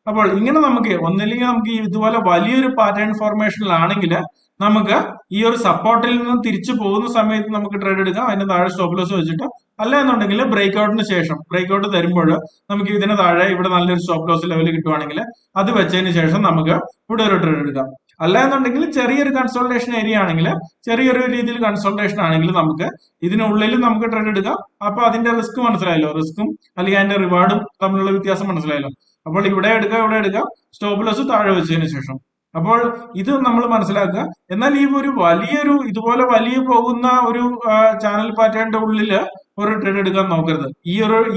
അപ്പോൾ ഇങ്ങനെ നമുക്ക് ഒന്നില്ലെങ്കിൽ നമുക്ക് ഇതുപോലെ വലിയൊരു പാറ്റേൺ ഫോർമേഷനിലാണെങ്കിൽ നമുക്ക് ഈ ഒരു സപ്പോർട്ടിൽ നിന്ന് തിരിച്ചു പോകുന്ന സമയത്ത് നമുക്ക് ട്രേഡ് എടുക്കാം, അതിന് താഴെ സ്റ്റോപ്പ് ലോസ് വെച്ചിട്ട്. അല്ല എന്നുണ്ടെങ്കിൽ ബ്രേക്ക് ഔട്ടിന് ശേഷം ബ്രേക്ക് ഔട്ട് തരുമ്പോൾ നമുക്ക് ഇതിന് താഴെ ഇവിടെ നല്ലൊരു സ്റ്റോപ്പ് ലോസ് ലെവൽ കിട്ടുവാണെങ്കിൽ അത് വെച്ചതിന് ശേഷം നമുക്ക് ഇവിടെ ഒരു ട്രേഡ് എടുക്കാം. അല്ല എന്നുണ്ടെങ്കിൽ ചെറിയൊരു കൺസോൾട്ടേഷൻ ഏരിയ ആണെങ്കിൽ, ചെറിയൊരു രീതിയിൽ കൺസോൾട്ടേഷൻ ആണെങ്കിൽ നമുക്ക് ഇതിനുള്ളിൽ നമുക്ക് ട്രേഡ് എടുക്കാം. അപ്പൊ അതിന്റെ റിസ്ക് മനസ്സിലായല്ലോ, റിസ്ക്കും അല്ലെങ്കിൽ അതിന്റെ റിവാർഡും തമ്മിലുള്ള വ്യത്യാസം മനസ്സിലായല്ലോ. അപ്പോൾ ഇവിടെ എടുക്കുക, ഇവിടെ എടുക്കുക, സ്റ്റോപ്പ് ലോസ് താഴെ വെച്ചതിന് ശേഷം. അപ്പോൾ ഇത് നമ്മൾ മനസ്സിലാക്കുക. എന്നാൽ ഈ ഒരു വലിയൊരു ഇതുപോലെ വലിയ പോകുന്ന ഒരു ചാനൽ പാറ്റേണിന്റെ ഉള്ളില് ഒരു ട്രേഡ് എടുക്കാൻ നോക്കരുത്.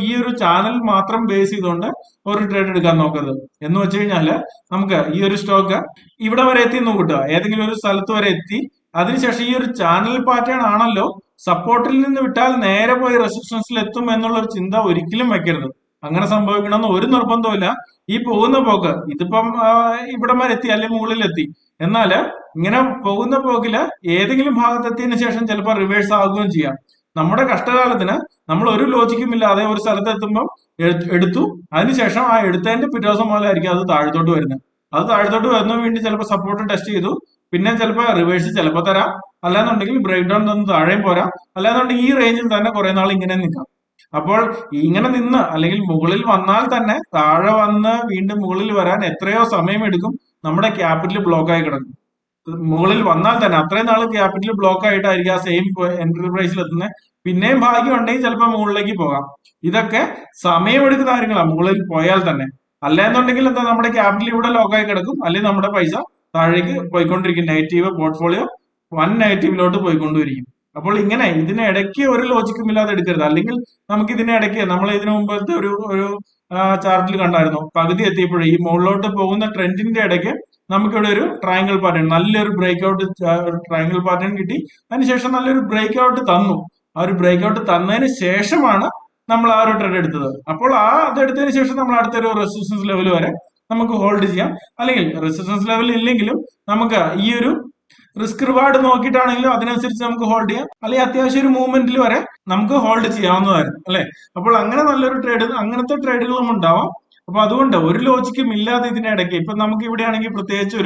ഈ ഒരു ചാനൽ മാത്രം ബേസ് ചെയ്തുകൊണ്ട് ഒരു ട്രേഡ് എടുക്കാൻ നോക്കരുത്. എന്ന് വെച്ച് കഴിഞ്ഞാല് നമുക്ക് ഈ ഒരു സ്റ്റോക്ക് ഇവിടെ വരെ എത്തി എന്ന് കൂട്ടുക, ഏതെങ്കിലും ഒരു സ്ഥലത്ത് വരെ എത്തി, അതിനുശേഷം ഈ ഒരു ചാനൽ പാറ്റേൺ ആണല്ലോ സപ്പോർട്ടിൽ നിന്ന് വിട്ടാൽ നേരെ പോയി റെസിസ്റ്റൻസിൽ എത്തും എന്നുള്ള ഒരു ചിന്ത ഒരിക്കലും വെക്കരുത്. അങ്ങനെ സംഭവിക്കണമെന്ന് ഒരു നിർബന്ധവുമില്ല. ഈ പോകുന്ന പോക്ക് ഇതിപ്പം ഇവിടം വരെ എത്തി അല്ലെങ്കിൽ മുകളിലെത്തി, എന്നാല് ഇങ്ങനെ പോകുന്ന പോക്കില് ഏതെങ്കിലും ഭാഗത്തെത്തിയതിനു ശേഷം ചിലപ്പോൾ റിവേഴ്സ് ആകുകയും ചെയ്യാം. നമ്മുടെ കഷ്ടകാലത്തിന് നമ്മൾ ഒരു ലോജിക്കും ഇല്ലാതെ ഒരു സ്ഥലത്ത് എത്തുമ്പോൾ എടുത്തു, അതിനുശേഷം ആ എടുത്തതിന്റെ പിറ്റേ ദിവസം മുതലായിരിക്കും അത് താഴത്തോട്ട് വരുന്നത്. അത് താഴത്തോട്ട് വരുന്ന വേണ്ടി ചിലപ്പോൾ സപ്പോർട്ട് ടെസ്റ്റ് ചെയ്തു, പിന്നെ ചിലപ്പോൾ റിവേഴ്സ് ചിലപ്പോൾ തരാം, അല്ലാന്നുണ്ടെങ്കിൽ ബ്രേക്ക് ഡൗൺ തന്ന് താഴെയും പോരാം, അല്ലാന്നുണ്ടെങ്കിൽ ഈ റേഞ്ചിൽ തന്നെ കുറെ നാൾ ഇങ്ങനെ നിൽക്കാം. അപ്പോൾ ഇങ്ങനെ നിന്ന് അല്ലെങ്കിൽ മുകളിൽ വന്നാൽ തന്നെ താഴെ വന്ന് വീണ്ടും മുകളിൽ വരാൻ എത്രയോ സമയം എടുക്കും. നമ്മുടെ ക്യാപിറ്റൽ ബ്ലോക്ക് ആയി കിടക്കും. മുകളിൽ വന്നാൽ തന്നെ അത്രയും നാൾ ക്യാപിറ്റൽ ബ്ലോക്ക് ആയിട്ടായിരിക്കും ആ സെയിം എൻട്രി പ്രൈസിൽ എത്തുന്നത്. പിന്നെയും ഭാഗ്യം ഉണ്ടെങ്കിൽ ചിലപ്പോൾ മുകളിലേക്ക് പോകാം. ഇതൊക്കെ സമയമെടുക്കുന്ന കാര്യങ്ങളാണ് മുകളിൽ പോയാൽ തന്നെ. അല്ല എന്നുണ്ടെങ്കിൽ എന്താ, നമ്മുടെ ക്യാപിറ്റൽ ഇവിടെ ലോക്കായി കിടക്കും, അല്ലെങ്കിൽ നമ്മുടെ പൈസ താഴേക്ക് പോയിക്കൊണ്ടിരിക്കും. നെഗറ്റീവ് പോർട്ട്ഫോളിയോ വൻ നെഗറ്റീവിലോട്ട് പോയിക്കൊണ്ടിരിക്കും. അപ്പോൾ ഇങ്ങനെ ഇതിനിടയ്ക്ക് ഒരു ലോജിക്കും ഇല്ലാതെ എടുക്കരുത്. അല്ലെങ്കിൽ നമുക്ക് ഇതിനിടയ്ക്ക് നമ്മൾ ഇതിനു മുമ്പത്തെ ഒരു ഒരു ചാർട്ടിൽ കണ്ടായിരുന്നു, പകുതി എത്തിയപ്പോഴേ ഈ മുകളിലോട്ട് പോകുന്ന ട്രെൻഡിന്റെ ഇടയ്ക്ക് നമുക്കിവിടെ ഒരു ട്രയാങ്കിൾ പാറ്റേൺ, നല്ലൊരു ബ്രേക്ക് ഔട്ട് ട്രയാങ്കിൾ പാറ്റേൺ കിട്ടി. അതിനുശേഷം നല്ലൊരു ബ്രേക്ക് ഔട്ട് തന്നു. ആ ഒരു ബ്രേക്ക് ഔട്ട് തന്നതിന് ശേഷമാണ് നമ്മൾ ആ ഒരു ട്രേഡ് എടുത്തത്. അപ്പോൾ അതെടുത്തതിന് ശേഷം നമ്മൾ അടുത്തൊരു റെസിസ്റ്റൻസ് ലെവൽ വരെ നമുക്ക് ഹോൾഡ് ചെയ്യാം. അല്ലെങ്കിൽ റെസിസ്റ്റൻസ് ലെവൽ ഇല്ലെങ്കിലും നമുക്ക് ഈ ഒരു റിസ്ക് റിവാർഡ് നോക്കിയിട്ടാണെങ്കിലും അതിനനുസരിച്ച് നമുക്ക് ഹോൾഡ് ചെയ്യാം. അല്ലെങ്കിൽ അത്യാവശ്യം ഒരു മൂവ്മെന്റിൽ വരെ നമുക്ക് ഹോൾഡ് ചെയ്യാവുന്നതായിരുന്നു അല്ലെ. അപ്പോൾ അങ്ങനെ നല്ലൊരു ട്രേഡ്, അങ്ങനത്തെ ട്രേഡുകളും ഉണ്ടാവാം. അപ്പൊ അതുകൊണ്ട് ഒരു ലോജിക്കും ഇല്ലാതെ ഇതിനിടയ്ക്ക് ഇപ്പൊ നമുക്ക് ഇവിടെയാണെങ്കിൽ പ്രത്യേകിച്ച്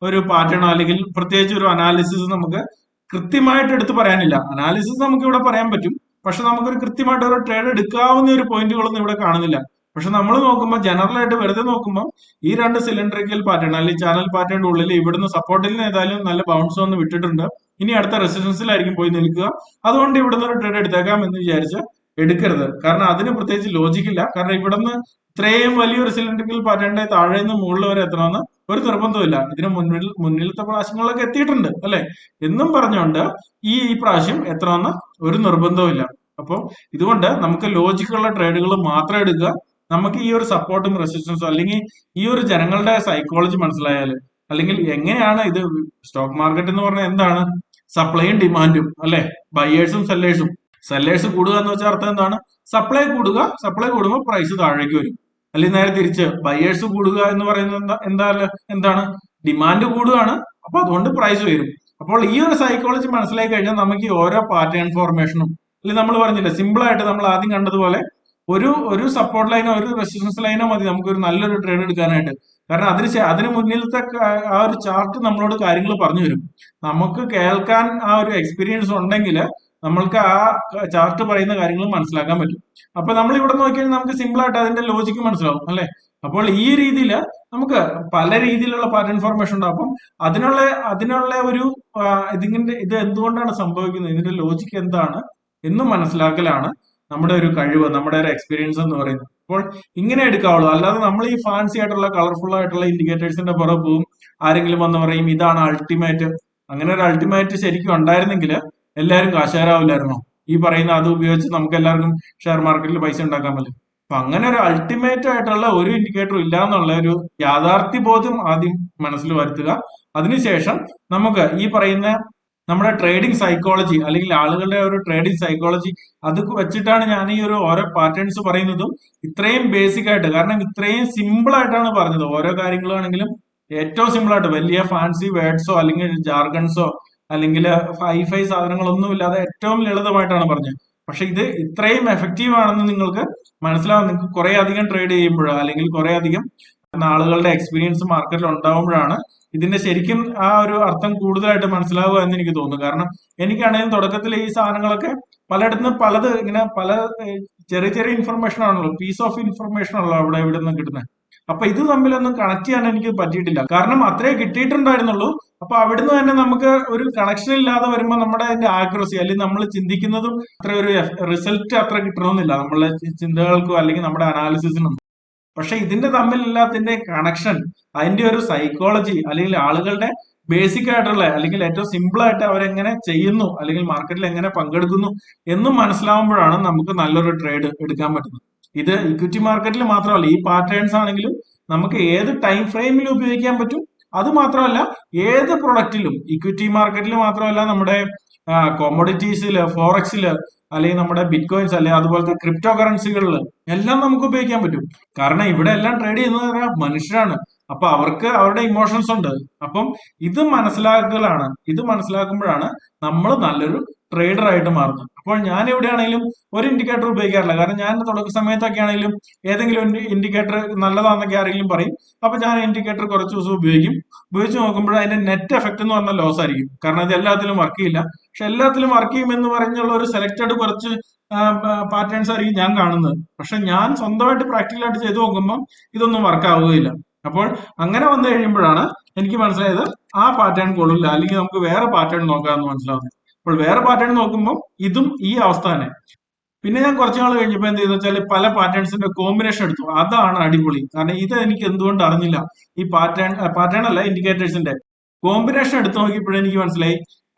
ഒരു പാറ്റേൺ അല്ലെങ്കിൽ പ്രത്യേകിച്ച് ഒരു അനാലിസിസ് നമുക്ക് കൃത്യമായിട്ട് എടുത്ത് പറയാനില്ല. അനാലിസിസ് നമുക്ക് ഇവിടെ പറയാൻ പറ്റും, പക്ഷെ നമുക്കൊരു കൃത്യമായിട്ട് ഒരു ട്രേഡ് എടുക്കാവുന്ന ഒരു പോയിന്റുകളൊന്നും ഇവിടെ കാണുന്നില്ല. പക്ഷെ നമ്മൾ നോക്കുമ്പോൾ ജനറൽ ആയിട്ട് വെറുതെ നോക്കുമ്പോൾ ഈ രണ്ട് സിലിണ്ടറിക്കൽ പാറ്റേൺ അല്ലെങ്കിൽ ചാനൽ പാറ്റേണിന്റെ ഉള്ളിൽ ഇവിടുന്ന് സപ്പോർട്ടിൽ നിന്ന് ഏതായാലും നല്ല ബൗൺസ് വന്ന് വിട്ടിട്ടുണ്ട്. ഇനി അടുത്ത റെസിസ്റ്റൻസിലായിരിക്കും പോയി നിൽക്കുക. അതുകൊണ്ട് ഇവിടുന്ന് ഒരു ട്രേഡ് എടുത്തേക്കാം എന്ന് വിചാരിച്ച് എടുക്കരുത്. കാരണം അതിന് പ്രത്യേകിച്ച് ലോജിക്കില്ല. കാരണം ഇവിടുന്ന് ഇത്രയും വലിയൊരു സിലിണ്ടറിക്കൽ പാറ്റേണിന്റെ താഴെ നിന്ന് മുകളിൽ വരെ എത്തണമെന്ന് ഒരു നിർബന്ധമില്ല. ഇതിന് മുന്നിലത്തെ പ്രാവശ്യങ്ങളിലൊക്കെ എത്തിയിട്ടുണ്ട് അല്ലെ എന്നും പറഞ്ഞുകൊണ്ട് ഈ പ്രാവശ്യം എത്തണമെന്ന് ഒരു നിർബന്ധവും. അപ്പോൾ ഇതുകൊണ്ട് നമുക്ക് ലോജിക്കുള്ള ട്രേഡുകൾ മാത്രം എടുക്കുക. നമുക്ക് ഈ ഒരു സപ്പോർട്ടും റെസിസ്റ്റൻസും അല്ലെങ്കിൽ ഈ ഒരു ജനങ്ങളുടെ സൈക്കോളജി മനസ്സിലായാൽ, അല്ലെങ്കിൽ എങ്ങനെയാണ് ഇത് സ്റ്റോക്ക് മാർക്കറ്റ് എന്ന് പറഞ്ഞാൽ എന്താണ്, സപ്ലൈയും ഡിമാൻഡും അല്ലെ, ബയേഴ്സും സെല്ലേഴ്സും. സെല്ലേഴ്സ് കൂടുക എന്ന് വെച്ചാൽ അർത്ഥം എന്താണ്, സപ്ലൈ കൂടുക, സപ്ലൈ കൂടുമ്പോൾ പ്രൈസ് താഴേക്ക് വരും. അല്ലെങ്കിൽ നേരെ തിരിച്ച് ബയേഴ്സ് കൂടുക എന്ന് പറയുന്നത് എന്താണ്, ഡിമാൻഡ് കൂടുകയാണ്, അപ്പൊ അതുകൊണ്ട് പ്രൈസ് വരും. അപ്പോൾ ഈ ഒരു സൈക്കോളജി മനസ്സിലാക്കി കഴിഞ്ഞാൽ നമുക്ക് ഈ ഓരോ പാറ്റേൺ ഫോർമേഷനും, അല്ലെങ്കിൽ നമ്മൾ പറഞ്ഞില്ല സിമ്പിൾ ആയിട്ട് നമ്മൾ ആദ്യം കണ്ടതുപോലെ ഒരു സപ്പോർട്ട് ലൈനോ ഒരു റെസിസ്റ്റൻസ് ലൈനോ മതി നമുക്കൊരു നല്ലൊരു ട്രേഡ് എടുക്കാനായിട്ട്. കാരണം അതിന് മുന്നിലത്തെ ആ ഒരു ചാർട്ട് നമ്മളോട് കാര്യങ്ങൾ പറഞ്ഞു തരും. നമുക്ക് കേൾക്കാൻ ആ ഒരു എക്സ്പീരിയൻസ് ഉണ്ടെങ്കിൽ നമ്മൾക്ക് ആ ചാർട്ട് പറയുന്ന കാര്യങ്ങൾ മനസ്സിലാക്കാൻ പറ്റും. അപ്പൊ നമ്മൾ ഇവിടെ നോക്കിയാൽ നമുക്ക് സിമ്പിൾ ആയിട്ട് അതിന്റെ ലോജിക്ക് മനസ്സിലാവും അല്ലെ. അപ്പോൾ ഈ രീതിയിൽ നമുക്ക് പല രീതിയിലുള്ള പാറ്റേൺ ഫോർമേഷൻ ഉണ്ടാവും. അപ്പം അതിനുള്ള ഒരു ഇത് എന്തുകൊണ്ടാണ് സംഭവിക്കുന്നത്, ഇതിന്റെ ലോജിക്ക് എന്താണ് എന്ന് മനസ്സിലാക്കലാണ് നമ്മുടെ ഒരു കഴിവ്, നമ്മുടെ ഒരു എക്സ്പീരിയൻസ് എന്ന് പറയുന്നത്. അപ്പോൾ ഇങ്ങനെ എടുക്കാവുള്ളൂ. അല്ലാതെ നമ്മൾ ഈ ഫാൻസി ആയിട്ടുള്ള കളർഫുൾ ആയിട്ടുള്ള ഇൻഡിക്കേറ്റേഴ്സിന്റെ പുറകെ പോവും, ആരെങ്കിലും വന്ന് പറയും ഇതാണ് അൾട്ടിമേറ്റ്. അങ്ങനെ ഒരു അൾട്ടിമേറ്റ് ശരിക്കും ഉണ്ടായിരുന്നെങ്കിൽ എല്ലാവരും കാശുകാരാവില്ലായിരുന്നോ? ഈ പറയുന്ന അത് ഉപയോഗിച്ച് നമുക്ക് എല്ലാവർക്കും ഷെയർ മാർക്കറ്റിൽ പൈസ ഉണ്ടാക്കാൻ പറ്റും. അപ്പൊ അങ്ങനെ ഒരു അൾട്ടിമേറ്റ് ആയിട്ടുള്ള ഒരു ഇൻഡിക്കേറ്ററും ഇല്ല എന്നുള്ള ഒരു യാഥാർത്ഥ്യ ബോധം ആദ്യം മനസ്സിൽ വരുത്തുക. അതിനുശേഷം നമുക്ക് ഈ പറയുന്ന നമ്മുടെ ട്രേഡിംഗ് സൈക്കോളജി അല്ലെങ്കിൽ ആളുകളുടെ ഒരു ട്രേഡിംഗ് സൈക്കോളജി അത് വെച്ചിട്ടാണ് ഞാൻ ഈ ഒരു ഓരോ പാറ്റേൺസ് പറയുന്നതും ഇത്രയും ബേസിക് ആയിട്ട്. കാരണം ഇത്രയും സിമ്പിൾ ആയിട്ടാണ് പറഞ്ഞത്. ഓരോ കാര്യങ്ങളാണെങ്കിലും ഏറ്റവും സിമ്പിൾ ആയിട്ട്, വലിയ ഫാൻസി വേർഡ്സോ അല്ലെങ്കിൽ ജാർഗൺസോ അല്ലെങ്കിൽ ഹൈഫൈ സാധനങ്ങളൊന്നും ഇല്ലാതെ ഏറ്റവും ലളിതമായിട്ടാണ് പറഞ്ഞത്. പക്ഷെ ഇത് ഇത്രയും എഫക്റ്റീവ് ആണെന്ന് നിങ്ങൾക്ക് മനസ്സിലാവും. നിങ്ങൾക്ക് കുറെ അധികം ട്രേഡ് ചെയ്യുമ്പോഴോ അല്ലെങ്കിൽ കുറെ അധികം ആളുകളുടെ എക്സ്പീരിയൻസ് മാർക്കറ്റിൽ ഉണ്ടാവുമ്പോഴാണ് ഇതിന്റെ ശരിക്കും ആ ഒരു അർത്ഥം കൂടുതലായിട്ട് മനസ്സിലാവുക എന്ന് എനിക്ക് തോന്നുന്നു. കാരണം എനിക്കാണെങ്കിലും തുടക്കത്തിൽ ഈ സാധനങ്ങളൊക്കെ പലയിടത്തുനിന്ന് പലത് ഇങ്ങനെ പല ചെറിയ ചെറിയ ഇൻഫർമേഷൻ ആണല്ലോ, പീസ് ഓഫ് ഇൻഫർമേഷൻ ആണല്ലോ അവിടെ ഇവിടെ നിന്ന് കിട്ടുന്നത്. അപ്പൊ ഇത് തമ്മിലൊന്നും കണക്ട് ചെയ്യാൻ എനിക്ക് പറ്റിയിട്ടില്ല, കാരണം അത്രേ കിട്ടിയിട്ടുണ്ടായിരുന്നുള്ളൂ. അപ്പൊ അവിടുന്ന് തന്നെ നമുക്ക് ഒരു കണക്ഷൻ ഇല്ലാതെ വരുമ്പോൾ നമ്മുടെ അതിന്റെ ആക്യുറസി അല്ലെങ്കിൽ നമ്മൾ ചിന്തിക്കുന്നതും അത്ര ഒരു റിസൾട്ട് അത്ര കിട്ടണമെന്നില്ല നമ്മളെ ചിന്തകൾക്കോ അല്ലെങ്കിൽ നമ്മുടെ അനാലിസിസിനും. പക്ഷെ ഇതിന്റെ തമ്മിലെല്ലാത്തിന്റെ കണക്ഷൻ, അതിന്റെ ഒരു സൈക്കോളജി അല്ലെങ്കിൽ ആളുകളുടെ ബേസിക് ആയിട്ടുള്ള അല്ലെങ്കിൽ ഏറ്റവും സിമ്പിൾ ആയിട്ട് അവരെങ്ങനെ ചെയ്യുന്നു അല്ലെങ്കിൽ മാർക്കറ്റിൽ എങ്ങനെ പങ്കെടുക്കുന്നു എന്നും മനസ്സിലാവുമ്പോഴാണ് നമുക്ക് നല്ലൊരു ട്രേഡ് എടുക്കാൻ പറ്റുന്നത്. ഇത് ഇക്വിറ്റി മാർക്കറ്റിൽ മാത്രമല്ല, ഈ പാറ്റേൺസ് ആണെങ്കിലും നമുക്ക് ഏത് ടൈം ഫ്രെയിമിൽ ഉപയോഗിക്കാൻ പറ്റും. അത് മാത്രമല്ല ഏത് പ്രൊഡക്റ്റിലും, ഇക്വിറ്റി മാർക്കറ്റിൽ മാത്രമല്ല നമ്മുടെ കോമോഡിറ്റീസില്, ഫോറക്സില്, അല്ലെങ്കിൽ നമ്മുടെ ബിറ്റ് കോയിൻസ് അല്ലെങ്കിൽ അതുപോലത്തെ ക്രിപ്റ്റോ കറൻസികളിൽ എല്ലാം നമുക്ക് ഉപയോഗിക്കാൻ പറ്റും. കാരണം ഇവിടെ എല്ലാം ട്രേഡ് ചെയ്യുന്നത് മനുഷ്യരാണ്. അപ്പൊ അവർക്ക് അവരുടെ ഇമോഷൻസ് ഉണ്ട്. അപ്പം ഇത് മനസ്സിലാക്കലാണ്, ഇത് മനസ്സിലാക്കുമ്പോഴാണ് നമ്മൾ നല്ലൊരു ട്രേഡർ ആയിട്ട് മാറുന്നത്. അപ്പോൾ ഞാൻ എവിടെയാണെങ്കിലും ഒരു ഇൻഡിക്കേറ്റർ ഉപയോഗിക്കാറില്ല. കാരണം ഞാൻ തുടക്ക സമയത്തൊക്കെ ആണെങ്കിലും ഏതെങ്കിലും ഒരു ഇൻഡിക്കേറ്റർ നല്ലതാണെന്നൊക്കെ ആരെങ്കിലും പറയും. അപ്പൊ ഞാൻ ഇൻഡിക്കേറ്റർ കുറച്ച് ദിവസം ഉപയോഗിക്കും. ഉപയോഗിച്ച് നോക്കുമ്പോൾ അതിന്റെ നെറ്റ് എഫക്ട് എന്ന് പറഞ്ഞാൽ ലോസ് ആയിരിക്കും. കാരണം ഇത് എല്ലാത്തിലും വർക്ക് ചെയ്യില്ല. പക്ഷെ എല്ലാത്തിലും വർക്ക് ചെയ്യും എന്ന് പറഞ്ഞുള്ള ഒരു സെലക്റ്റഡ് കുറച്ച് പാറ്റേൺസ് ആയിരിക്കും ഞാൻ കാണുന്നത്. പക്ഷെ ഞാൻ സ്വന്തമായിട്ട് പ്രാക്ടിക്കലായിട്ട് ചെയ്തു നോക്കുമ്പോൾ ഇതൊന്നും വർക്ക് ആവുകയില്ല. അപ്പോൾ അങ്ങനെ വന്നു കഴിയുമ്പോഴാണ് എനിക്ക് മനസ്സിലായത് ആ പാറ്റേൺ കൊള്ളില്ല, അല്ലെങ്കിൽ നമുക്ക് വേറെ പാറ്റേൺ നോക്കാമെന്ന് മനസ്സിലാവുന്നത്. അപ്പോൾ വേറെ പാറ്റേൺ നോക്കുമ്പോൾ ഇതും ഈ അവസ്ഥ തന്നെ. പിന്നെ ഞാൻ കുറച്ചു നാൾ കഴിഞ്ഞപ്പോൾ എന്ത് ചെയ്തെന്ന് വെച്ചാൽ പല പാറ്റേൺസിന്റെ കോമ്പിനേഷൻ എടുത്തു. അതാണ് അടിപൊളി. കാരണം ഇത് എനിക്ക് എന്തുകൊണ്ട് അറിഞ്ഞില്ല. ഈ പാറ്റേൺ അല്ല, ഇൻഡിക്കേറ്റേഴ്സിന്റെ കോമ്പിനേഷൻ എടുത്തു നോക്കിയപ്പോഴേ എനിക്ക് മനസ്സിലായി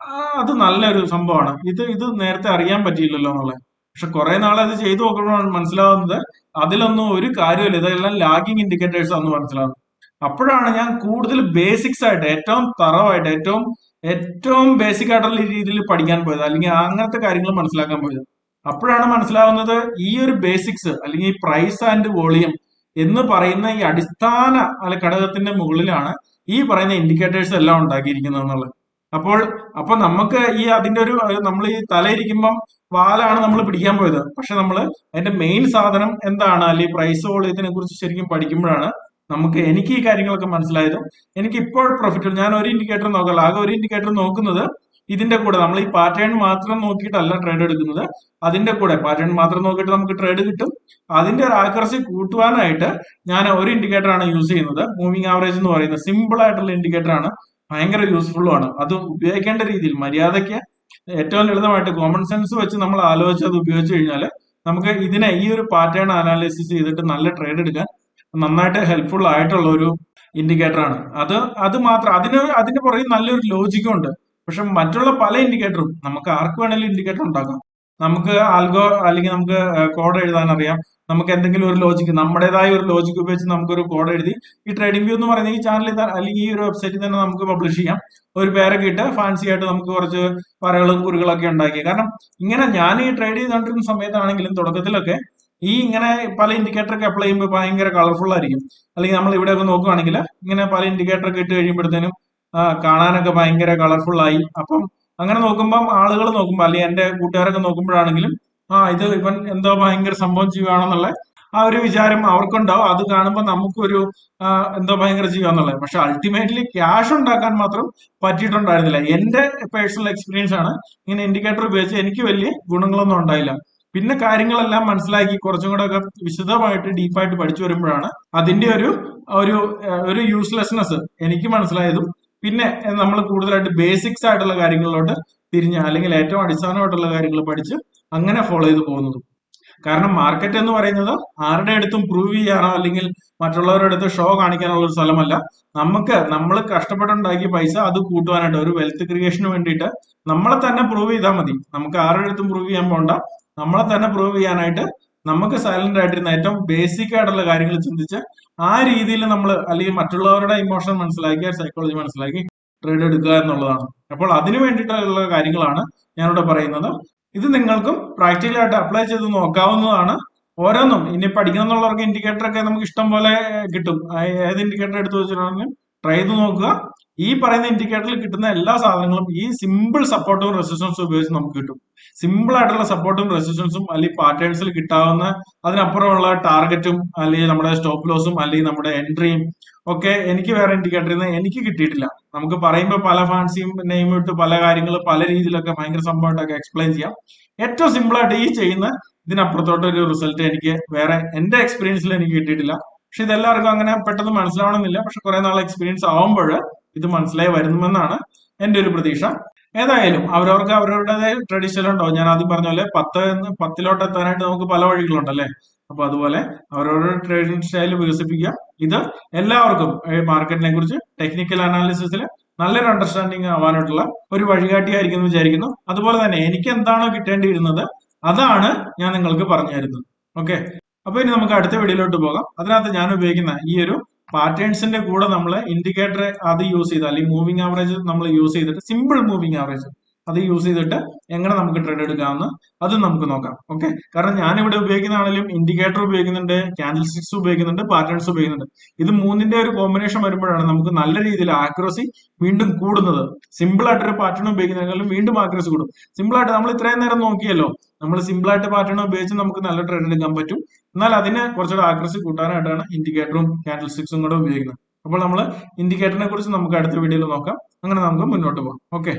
അത് നല്ലൊരു സംഭവമാണ്. ഇത് നേരത്തെ അറിയാൻ പറ്റിയില്ലല്ലോ എന്നുള്ളത്. പക്ഷെ കുറെ നാൾ അത് ചെയ്തു നോക്കുമ്പോഴാണ് മനസ്സിലാവുന്നത് അതിലൊന്നും ഒരു കാര്യമില്ല, ഇതെല്ലാം ലാഗിങ് ഇൻഡിക്കേറ്റേഴ്സ് ആണെന്ന് മനസ്സിലാവുന്നത്. അപ്പോഴാണ് ഞാൻ കൂടുതൽ ബേസിക്സ് ആയിട്ട് ഏറ്റവും തറവായിട്ട് ഏറ്റവും ഏറ്റവും ബേസിക് ആയിട്ടുള്ള രീതിയിൽ പഠിക്കാൻ പോയത്, അല്ലെങ്കിൽ അങ്ങനത്തെ കാര്യങ്ങൾ മനസ്സിലാക്കാൻ പോയത്. അപ്പോഴാണ് മനസ്സിലാവുന്നത് ഈ ഒരു ബേസിക്സ് അല്ലെങ്കിൽ ഈ പ്രൈസ് ആൻഡ് വോളിയം എന്ന് പറയുന്ന ഈ അടിസ്ഥാന ഘടകത്തിന്റെ മുകളിലാണ് ഈ പറയുന്ന ഇൻഡിക്കേറ്റേഴ്സ് എല്ലാം ഉണ്ടാക്കിയിരിക്കുന്നത് എന്നുള്ളത്. അപ്പൊ നമുക്ക് ഈ അതിന്റെ ഒരു നമ്മൾ ഈ തലയിരിക്കുമ്പം വാലാണ് നമ്മൾ പിടിക്കാൻ പോയത്. പക്ഷെ നമ്മൾ അതിന്റെ മെയിൻ സാധനം എന്താണ് അല്ലെങ്കിൽ പ്രൈസ് വോളിയത്തിനെ കുറിച്ച് ശരിക്കും പഠിക്കുമ്പോഴാണ് എനിക്ക് ഈ കാര്യങ്ങളൊക്കെ മനസ്സിലായത്. എനിക്ക് ഇപ്പോൾ പ്രോഫിറ്റ്, ഞാൻ ഒരു ഇൻഡിക്കേറ്റർ നോക്കല്ല, ആകെ ഒരു ഇൻഡിക്കേറ്റർ നോക്കുന്നത് ഇതിന്റെ കൂടെ നമ്മൾ ഈ പാറ്റേൺ മാത്രം നോക്കിയിട്ടല്ല ട്രേഡ് എടുക്കുന്നത്. അതിന്റെ കൂടെ പാറ്റേൺ മാത്രം നോക്കിയിട്ട് നമുക്ക് ട്രേഡ് കിട്ടും. അതിന്റെ ഒരു ആക്യുറസി കൂട്ടുവാനായിട്ട് ഞാൻ ഒരു ഇൻഡിക്കേറ്റർ ആണ് യൂസ് ചെയ്യുന്നത്. മൂവിംഗ് ആവറേജ് എന്ന് പറയുന്നത് സിമ്പിൾ ആയിട്ടുള്ള ഇൻഡിക്കേറ്റർ ആണ്, ഭയങ്കര യൂസ്ഫുള്ളും ആണ്. അത് ഉപയോഗിക്കേണ്ട രീതിയിൽ മര്യാദയ്ക്ക് ഏറ്റവും ലളിതമായിട്ട് കോമൺ സെൻസ് വെച്ച് നമ്മൾ ആലോചിച്ച് അത് ഉപയോഗിച്ച് കഴിഞ്ഞാൽ നമുക്ക് ഇതിനെ ഈ ഒരു പാറ്റേൺ അനാലിസിസ് ചെയ്തിട്ട് നല്ല ട്രേഡ് എടുക്കാൻ നന്നായിട്ട് ഹെൽപ്ഫുൾ ആയിട്ടുള്ള ഒരു ഇൻഡിക്കേറ്റർ ആണ്. അത് മാത്രം അതിന്റെ പുറകെ നല്ലൊരു ലോജിക്കും ഉണ്ട്. പക്ഷെ മറ്റുള്ള പല ഇൻഡിക്കേറ്ററും നമുക്ക് ആർക്ക് വേണമെങ്കിലും ഇൻഡിക്കേറ്റർ ഉണ്ടാക്കാം. നമുക്ക് ആൽഗോ അല്ലെങ്കിൽ നമുക്ക് കോഡ് എഴുതാൻ അറിയാം. നമുക്ക് എന്തെങ്കിലും ഒരു ലോജിക്ക്, നമ്മുടേതായ ഒരു ലോജിക്ക് ഉപയോഗിച്ച് നമുക്കൊരു കോഡ് എഴുതി ഈ ട്രേഡിംഗ് വ്യൂ എന്ന് പറയുന്ന ഈ ചാനലിൽ അല്ലെങ്കിൽ ഈ ഒരു വെബ്സൈറ്റിൽ തന്നെ നമുക്ക് പബ്ലിഷ് ചെയ്യാം. ഒരു പേരൊക്കെ ഇട്ട് ഫാൻസി ആയിട്ട് നമുക്ക് കുറച്ച് വരകളും കുറികളൊക്കെ ഉണ്ടാക്കി. കാരണം ഇങ്ങനെ ഞാൻ ഈ ട്രേഡ് ചെയ്തുകൊണ്ടിരുന്ന സമയത്താണെങ്കിലും തുടക്കത്തിലൊക്കെ ഈ ഇങ്ങനെ പല ഇൻഡിക്കേറ്റർ ഒക്കെ അപ്ലൈ ചെയ്യുമ്പോൾ ഭയങ്കര കളർഫുൾ ആയിരിക്കും. അല്ലെങ്കിൽ നമ്മൾ ഇവിടെയൊക്കെ നോക്കുകയാണെങ്കിൽ ഇങ്ങനെ പല ഇൻഡിക്കേറ്റർ ഒക്കെ ഇട്ട് കഴിയുമ്പോഴത്തേനും കാണാനൊക്കെ ഭയങ്കര കളർഫുൾ ആയി. അപ്പം അങ്ങനെ നോക്കുമ്പം ആളുകൾ നോക്കുമ്പോൾ അല്ലെങ്കിൽ എന്റെ കൂട്ടുകാരൊക്കെ നോക്കുമ്പോഴാണെങ്കിലും ഇത് ഇവൻ എന്തോ ഭയങ്കര സംഭവം ചെയ്യുകയാണെന്നുള്ള ആ ഒരു വിചാരം അവർക്കുണ്ടാവും. അത് കാണുമ്പോൾ നമുക്കൊരു എന്തോ ഭയങ്കര ചെയ്യുകയെന്നുള്ളത്. പക്ഷെ അൾട്ടിമേറ്റ്ലി ക്യാഷ് ഉണ്ടാക്കാൻ മാത്രം പറ്റിയിട്ടുണ്ടായിരുന്നില്ല. എന്റെ പേഴ്സണൽ എക്സ്പീരിയൻസ് ആണ്. ഇങ്ങനെ ഇൻഡിക്കേറ്റർ ഉപയോഗിച്ച് എനിക്ക് വലിയ ഗുണങ്ങളൊന്നും ഉണ്ടായില്ല. പിന്നെ കാര്യങ്ങളെല്ലാം മനസ്സിലാക്കി കുറച്ചും കൂടെ ഒക്കെ വിശദമായിട്ട് ഡീപ്പായിട്ട് പഠിച്ചു വരുമ്പോഴാണ് അതിന്റെ ഒരു യൂസ്ലെസ്നെസ് എനിക്ക് മനസ്സിലായതും പിന്നെ നമ്മൾ കൂടുതലായിട്ട് ബേസിക്സ് ആയിട്ടുള്ള കാര്യങ്ങളിലോട്ട് തിരിഞ്ഞ് അല്ലെങ്കിൽ ഏറ്റവും അടിസ്ഥാനമായിട്ടുള്ള കാര്യങ്ങൾ പഠിച്ച് അങ്ങനെ ഫോളോ ചെയ്ത് പോകുന്നതും. കാരണം മാർക്കറ്റ് എന്ന് പറയുന്നത് ആരുടെ അടുത്തും പ്രൂവ് ചെയ്യാനോ അല്ലെങ്കിൽ മറ്റുള്ളവരുടെ അടുത്ത് ഷോ കാണിക്കാനുള്ള ഒരു സ്ഥലമല്ല. നമ്മൾ കഷ്ടപ്പെട്ടുണ്ടാക്കിയ പൈസ അത് കൂട്ടുവാനായിട്ട് ഒരു വെൽത്ത് ക്രിയേഷന് വേണ്ടിയിട്ട് നമ്മളെ തന്നെ പ്രൂവ് ചെയ്താൽ മതി. നമുക്ക് ആരുടെ അടുത്തും പ്രൂവ് ചെയ്യാൻ പോണ്ട. നമ്മളെ തന്നെ പ്രൂവ് ചെയ്യാനായിട്ട് നമുക്ക് സൈലന്റ് ആയിട്ടിരുന്ന ഏറ്റവും ബേസിക് ആയിട്ടുള്ള കാര്യങ്ങൾ ചിന്തിച്ച് ആ രീതിയിൽ നമ്മൾ അല്ലെങ്കിൽ മറ്റുള്ളവരുടെ ഇമോഷൻ മനസ്സിലാക്കി സൈക്കോളജി മനസ്സിലാക്കി ട്രേഡ് എടുക്കുക എന്നുള്ളതാണ്. അപ്പോൾ അതിനു വേണ്ടിയിട്ടുള്ള കാര്യങ്ങളാണ് ഞാനിവിടെ പറയുന്നത്. ഇത് നിങ്ങൾക്കും പ്രാക്ടിക്കലായിട്ട് അപ്ലൈ ചെയ്ത് നോക്കാവുന്നതാണ്. ഓരോന്നും ഇനി പഠിക്കണം എന്നുള്ളവർക്ക് ഇൻഡിക്കേറ്റർ ഒക്കെ നമുക്ക് ഇഷ്ടം പോലെ കിട്ടും. ഏത് ഇൻഡിക്കേറ്റർ എടുത്തു വെച്ചിട്ടുണ്ടെങ്കിലും ട്രൈ ചെയ്ത് നോക്കുക. ഈ പറയുന്ന ഇൻഡിക്കേറ്ററിൽ കിട്ടുന്ന എല്ലാ സാധനങ്ങളും ഈ സിമ്പിൾ സപ്പോർട്ടും റെസിസ്റ്റൻസും ഉപയോഗിച്ച് നമുക്ക് കിട്ടും. സിമ്പിൾ ആയിട്ടുള്ള സപ്പോർട്ടും റെസിസ്റ്റൻസും അല്ലെങ്കിൽ പാറ്റേൺസിൽ കിട്ടാവുന്ന അതിനപ്പുറമുള്ള ടാർഗറ്റും അല്ലെങ്കിൽ നമ്മുടെ സ്റ്റോപ്പ് ലോസും അല്ലെങ്കിൽ നമ്മുടെ എൻട്രിയും ഒക്കെ എനിക്ക് വേറെ ഇൻഡിക്കേറ്ററിൽ നിന്ന് എനിക്ക് കിട്ടിയിട്ടില്ല. നമുക്ക് പറയുമ്പോൾ പല ഫാൻസിയും നെയിം ഇട്ട് പല കാര്യങ്ങൾ പല രീതിയിലൊക്കെ ഭയങ്കര സംഭവമായിട്ടൊക്കെ എക്സ്പ്ലെയിൻ ചെയ്യാം. ഏറ്റവും സിമ്പിൾ ആയിട്ട് ഈ ചെയ്യുന്ന ഇതിനപ്പുറത്തോട്ട് ഒരു റിസൾട്ട് എനിക്ക് വേറെ എന്റെ എക്സ്പീരിയൻസിൽ എനിക്ക് കിട്ടിയിട്ടില്ല. പക്ഷെ ഇതെല്ലാവർക്കും അങ്ങനെ പെട്ടെന്ന് മനസ്സിലാവണമെന്നില്ല. പക്ഷെ കുറെ നാൾ എക്സ്പീരിയൻസ് ആവുമ്പോൾ ഇത് മനസ്സിലായി വരുമെന്നാണ് എന്റെ ഒരു പ്രതീക്ഷ. ഏതായാലും അവരവർക്ക് അവരവരുടേതായ ട്രഡീഷണൽ ഉണ്ടാവും. ഞാൻ ആദ്യം പറഞ്ഞ പോലെ 10 എത്താനായിട്ട് നമുക്ക് പല വഴികളുണ്ടല്ലേ. അപ്പൊ അതുപോലെ അവരവരുടെ ട്രേഡിംഗ് സ്റ്റൈൽ വികസിപ്പിക്കുക. ഇത് എല്ലാവർക്കും മാർക്കറ്റിനെ കുറിച്ച് ടെക്നിക്കൽ അനാലിസിസിൽ നല്ലൊരു അണ്ടർസ്റ്റാൻഡിങ് ആവാനായിട്ടുള്ള ഒരു വഴികാട്ടിയായിരിക്കും എന്ന് വിചാരിക്കുന്നു. അതുപോലെ തന്നെ എനിക്ക് എന്താണോ കിട്ടേണ്ടിയിരുന്നത് അതാണ് ഞാൻ നിങ്ങൾക്ക് പറഞ്ഞു തരുന്നത്. ഓക്കെ, അപ്പൊ ഇനി നമുക്ക് അടുത്ത വീഡിയോയിലോട്ട് പോകാം. അതിനകത്ത് ഞാൻ ഉപയോഗിക്കുന്ന ഈ ഒരു പാറ്റേൺസിന്റെ കൂടെ നമ്മൾ ഇൻഡിക്കേറ്റർ അത് യൂസ് ചെയ്ത് അല്ലെങ്കിൽ മൂവിംഗ് ആവറേജ് നമ്മൾ യൂസ് ചെയ്തിട്ട് സിമ്പിൾ മൂവിംഗ് ആവറേജ് അത് യൂസ് ചെയ്തിട്ട് എങ്ങനെ നമുക്ക് ട്രേഡ് എടുക്കാമെന്ന് അതും നമുക്ക് നോക്കാം. ഓക്കെ, കാരണം ഞാനിവിടെ ഉപയോഗിക്കുന്നതാണെങ്കിലും ഇൻഡിക്കേറ്റർ ഉപയോഗിക്കുന്നുണ്ട്, ക്യാൻഡിൽ സ്റ്റിക്സ് ഉപയോഗിക്കുന്നുണ്ട്, പാറ്റേൺസ് ഉപയോഗിക്കുന്നുണ്ട്. ഇത് മൂന്നിന്റെ ഒരു കോമ്പിനേഷൻ വരുമ്പോഴാണ് നമുക്ക് നല്ല രീതിയിൽ ആക്യുറസി വീണ്ടും കൂടുന്നത്. സിമ്പിൾ ആയിട്ടൊരു പാറ്റേൺ ഉപയോഗിക്കുന്നതിനാലും വീണ്ടും ആക്യുറസി കൂടും. സിമ്പിൾ ആയിട്ട് നമ്മൾ ഇത്രയും നേരം നോക്കിയല്ലോ, നമ്മൾ സിമ്പിൾ ആയിട്ട് പാറ്റേൺ ഉപയോഗിച്ച് നമുക്ക് നല്ല ട്രേഡ് എടുക്കാൻ പറ്റും. എന്നാൽ അതിന് കുറച്ചുകൂടെ ആക്യുറസി കൂട്ടാനായിട്ടാണ് ഇൻഡിക്കേറ്ററും ക്യാൻഡിൽ സ്റ്റിക്സും കൂടെ ഉപയോഗിക്കുന്നത്. അപ്പോൾ നമ്മൾ ഇൻഡിക്കേറ്ററിനെ കുറിച്ച് നമുക്ക് അടുത്ത വീഡിയോയിൽ നോക്കാം. അങ്ങനെ നമുക്ക് മുന്നോട്ട് പോകാം. ഓക്കെ.